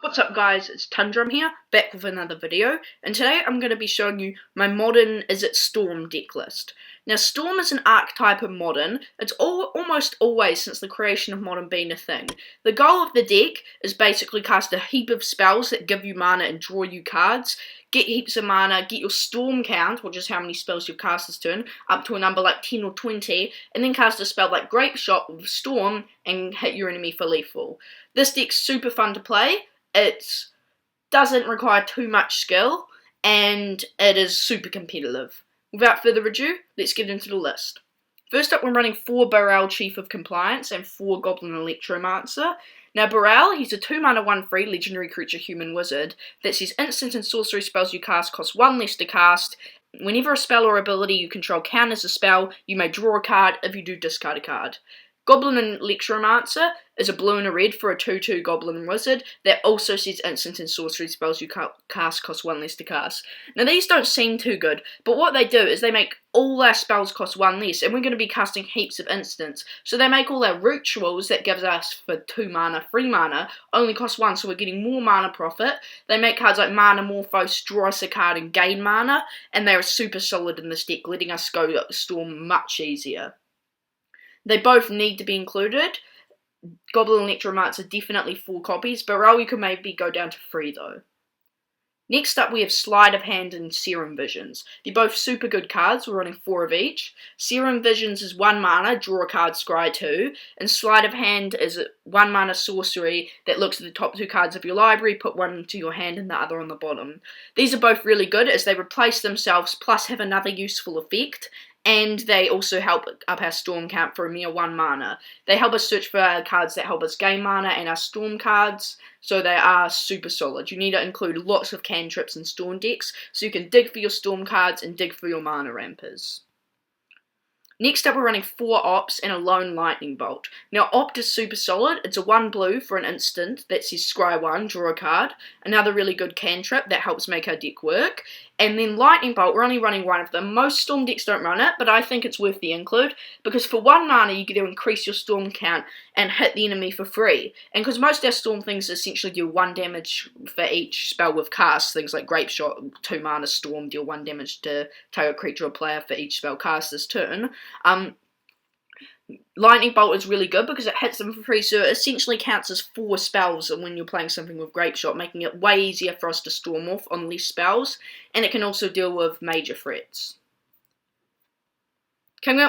What's up guys, it's Tundrum here, back with another video, and today I'm going to be showing you my modern Izzet Storm deck list. Now Storm is an archetype of Modern. It's almost always since the creation of Modern been a thing. The goal of the deck is basically cast a heap of spells that give you mana and draw you cards, get heaps of mana, get your Storm count, which is how many spells you've cast this turn, up to a number like 10 or 20, and then cast a spell like Grapeshot with Storm and hit your enemy for lethal. This deck's super fun to play. It doesn't require too much skill, and it is super competitive. Without further ado, let's get into the list. First up, we're running 4 Repeal Chief of Compliance and 4 Goblin Electromancer. Now Repeal, he's a 2-mana 1/3 legendary creature human wizard that says instant and sorcery spells you cast cost 1 less to cast. Whenever a spell or ability you control counters a spell, you may draw a card. If you do, discard a card. Goblin Electromancer is a blue and a red for a 2/2 Goblin Wizard that also says instant and sorcery spells you cast cost 1 less to cast. Now these don't seem too good, but what they do is they make all our spells cost 1 less, and we're going to be casting heaps of instants. So they make all our rituals that gives us for 2 mana, 3 mana, only cost 1, so we're getting more mana profit. They make cards like Mana Morphos, draw us a card and gain mana, and they are super solid in this deck, letting us go Storm much easier. They both need to be included. Goblin Electromancer definitely 4 copies, but Repeal you can maybe go down to 3 though. Next up we have Sleight of Hand and Serum Visions. They're both super good cards, we're running 4 of each. Serum Visions is 1 mana, draw a card, scry 2, and Sleight of Hand is a 1 mana sorcery that looks at the top 2 cards of your library, put one into your hand and the other on the bottom. These are both really good as they replace themselves plus have another useful effect, and they also help up our Storm count for a mere 1 mana. They help us search for cards that help us gain mana and our Storm cards, so they are super solid. You need to include lots of cantrips in Storm decks, so you can dig for your Storm cards and dig for your mana rampers. Next up we're running 4 Ops and a lone Lightning Bolt. Now Opt is super solid. It's a 1 blue for an instant that says scry 1, draw a card. Another really good cantrip that helps make our deck work. And then Lightning Bolt, we're only running 1 of them. Most Storm decks don't run it, but I think it's worth the include, because for 1 mana you get to increase your Storm count and hit the enemy for free. And because most of our Storm things essentially deal 1 damage for each spell we've cast, things like Grapeshot, 2 mana Storm, deal 1 damage to target creature or player for each spell cast this turn. Lightning Bolt is really good because it hits them for free, so it essentially counts as 4 spells when you're playing something with Grapeshot, making it way easier for us to storm off on less spells, and it can also deal with major threats. Coming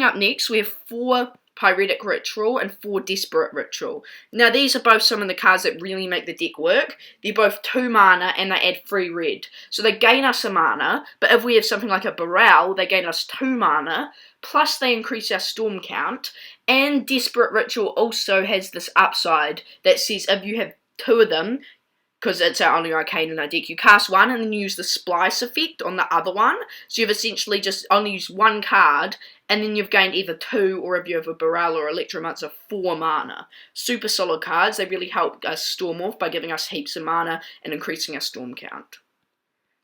up next, we have 4 Pyretic Ritual and 4 Desperate Ritual. Now these are both some of the cards that really make the deck work. They're both 2 mana and they add 3 red. So they gain us a mana, but if we have something like a Repeal, they gain us 2 mana, plus they increase our Storm count, and Desperate Ritual also has this upside that says if you have 2 of them, because it's our only arcane in our deck, you cast 1 and then you use the splice effect on the other one, so you've essentially just only used 1 card, and then you've gained either 2, or if you have a Repeal or Electromancer, 4 mana. Super solid cards. They really help us storm off by giving us heaps of mana and increasing our Storm count.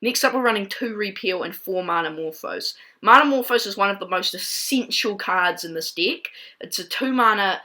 Next up we're running 2 Repeal and 4 Mana Morphos. Mana Morphos is one of the most essential cards in this deck. It's a 2 mana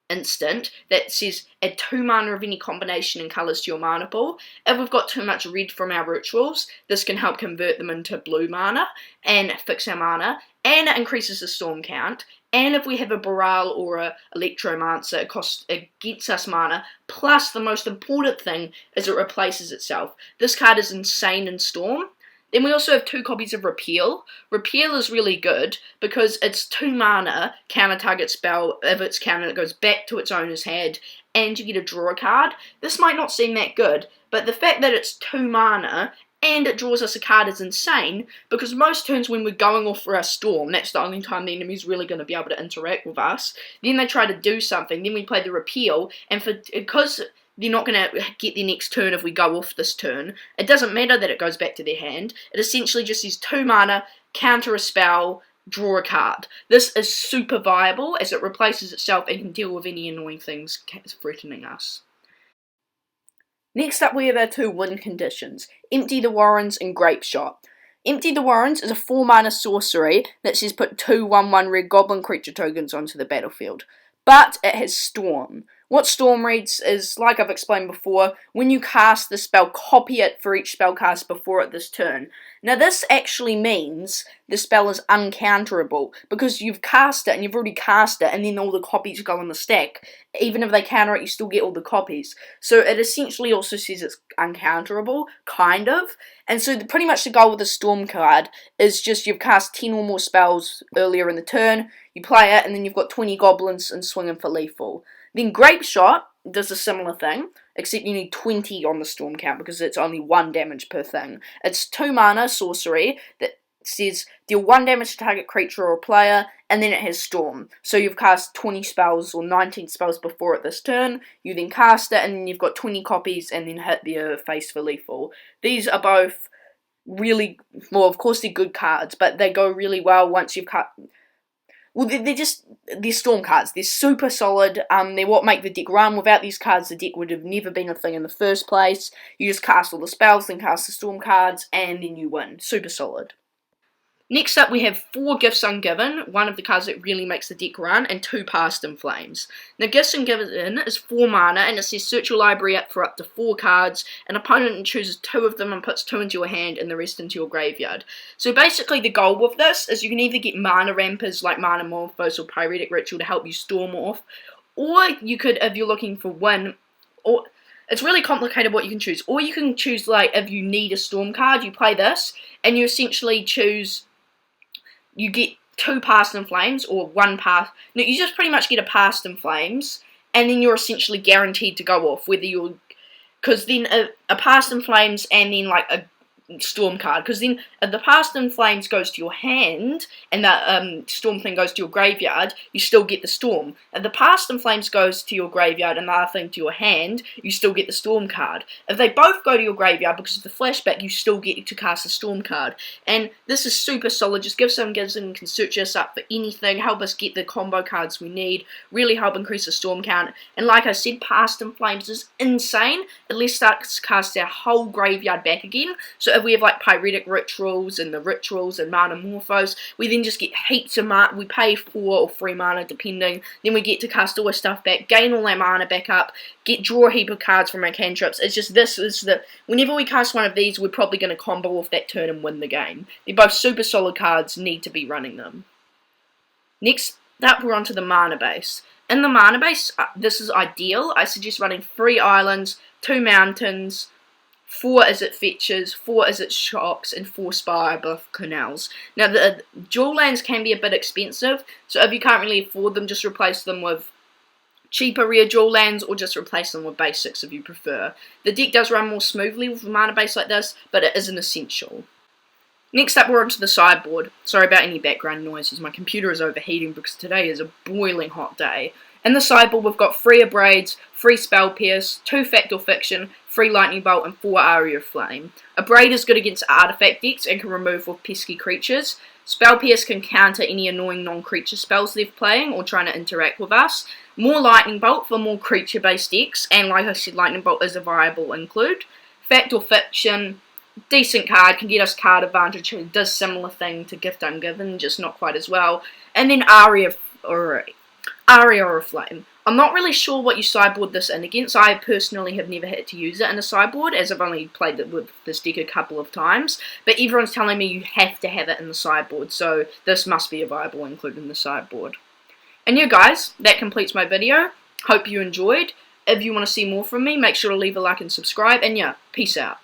instant that says add 2 mana of any combination and colours to your mana pool. If we've got too much red from our rituals, this can help convert them into blue mana and fix our mana, and it increases the Storm count. And if we have a Repeal or a Electromancer, it gets us mana, plus the most important thing is it replaces itself. This card is insane in Storm. Then we also have 2 copies of Repeal. Repeal is really good because it's 2 mana, counter target spell. If it's countered, it goes back to its owner's hand, and you get to draw a card. This might not seem that good, but the fact that it's 2 mana and it draws us a card is insane, because most turns when we're going off for our Storm, that's the only time the enemy's really going to be able to interact with us. Then they try to do something, then we play the Repeal, and because they're not going to get their next turn if we go off this turn, it doesn't matter that it goes back to their hand. It essentially just says 2 mana, counter a spell, draw a card. This is super viable as it replaces itself and can deal with any annoying things threatening us. Next up we have our 2 win conditions, Empty the Warrens and Grapeshot. Empty the Warrens is a 4 mana sorcery that says put 2 1/1 red goblin creature tokens onto the battlefield. But it has Storm, What Storm reads is, like I've explained before, when you cast the spell, copy it for each spell cast before it this turn. Now this actually means the spell is uncounterable, because you've cast it and you've already cast it, and then all the copies go in the stack. Even if they counter it, you still get all the copies. So it essentially also says it's uncounterable, kind of. And so pretty much the goal with the Storm card is just you've cast 10 or more spells earlier in the turn, you play it, and then you've got 20 goblins and swinging for lethal. Then Grapeshot does a similar thing, except you need 20 on the Storm count because it's only 1 damage per thing. It's 2 mana sorcery that says deal 1 damage to target creature or player, and then it has Storm. So you've cast 20 spells or 19 spells before it this turn, you then cast it, and then you've got 20 copies and then hit their face for lethal. These are both really, well, of course they're good cards, but they go really well once you've cut. Well, they're Storm cards. They're super solid. They're what make the deck run. Without these cards, the deck would have never been a thing in the first place. You just cast all the spells, then cast the Storm cards, and then you win. Super solid. Next up, we have 4 Gifts Ungiven, one of the cards that really makes the deck run, and 2 Past in Flames. Now, Gifts Ungiven is 4 mana, and it says search your library up for up to 4 cards. An opponent chooses 2 of them and puts 2 into your hand and the rest into your graveyard. So basically, the goal with this is you can either get mana rampers like Mana Morphos or Pyretic Ritual to help you storm off, or you could, if you're looking for win, or it's really complicated what you can choose. Or you can choose, like, if you need a Storm card, you play this, and you essentially choose. You get 2 Past in Flames, or 1 Past. No, you just pretty much get a Past in Flames, and then you're essentially guaranteed to go off, whether you're. Because then a Past in Flames and then like a Storm card. Because then if the Past in Flames goes to your hand, and the Storm thing goes to your graveyard, you still get the Storm. If the Past in Flames goes to your graveyard and the other thing to your hand, you still get the Storm card. If they both go to your graveyard because of the flashback, you still get to cast a Storm card. And this is super solid. Just give some gives and can search us up for anything, help us get the combo cards we need, really help increase the Storm count. And like I said, Past in Flames is insane. It lets us cast our whole graveyard back again. So if we have like Pyretic Rituals and the Rituals and Mana Morphos, we then just get heaps of mana. We pay 4 or 3 mana depending. Then we get to cast all our stuff back, gain all our mana back up, draw a heap of cards from our cantrips. It's just this is the. Whenever we cast one of these, we're probably going to combo off that turn and win the game. They're both super solid cards, need to be running them. Next up, we're onto the mana base. In the mana base, this is ideal. I suggest running 3 islands, 2 mountains, 4 Izzet fetches, 4 Izzet shocks, and 4 Spire Bluff canals. Now, the dual lands can be a bit expensive, so if you can't really afford them, just replace them with cheaper rare dual lands, or just replace them with basics if you prefer. The deck does run more smoothly with a mana base like this, but it isn't essential. Next up, we're onto the sideboard. Sorry about any background noises, my computer is overheating because today is a boiling hot day. In the sideboard, we've got 3 Abrades, 3 Spell Pierce, 2 Fact or Fiction, 3 Lightning Bolt, and 4 Aria of Flame. Abrade is good against artifact decks and can remove with pesky creatures. Spell Pierce can counter any annoying non-creature spells they're playing or trying to interact with us. More Lightning Bolt for more creature-based decks, and like I said, Lightning Bolt is a viable include. Fact or Fiction, decent card, can get us card advantage, it does similar thing to Gift Ungiven, just not quite as well. And then Aria or Flame. I'm not really sure what you sideboard this in against. I personally have never had to use it in a sideboard, as I've only played it with this deck a couple of times. But everyone's telling me you have to have it in the sideboard, so this must be a viable include in the sideboard. And yeah guys, that completes my video. Hope you enjoyed. If you want to see more from me, make sure to leave a like and subscribe. And yeah, peace out.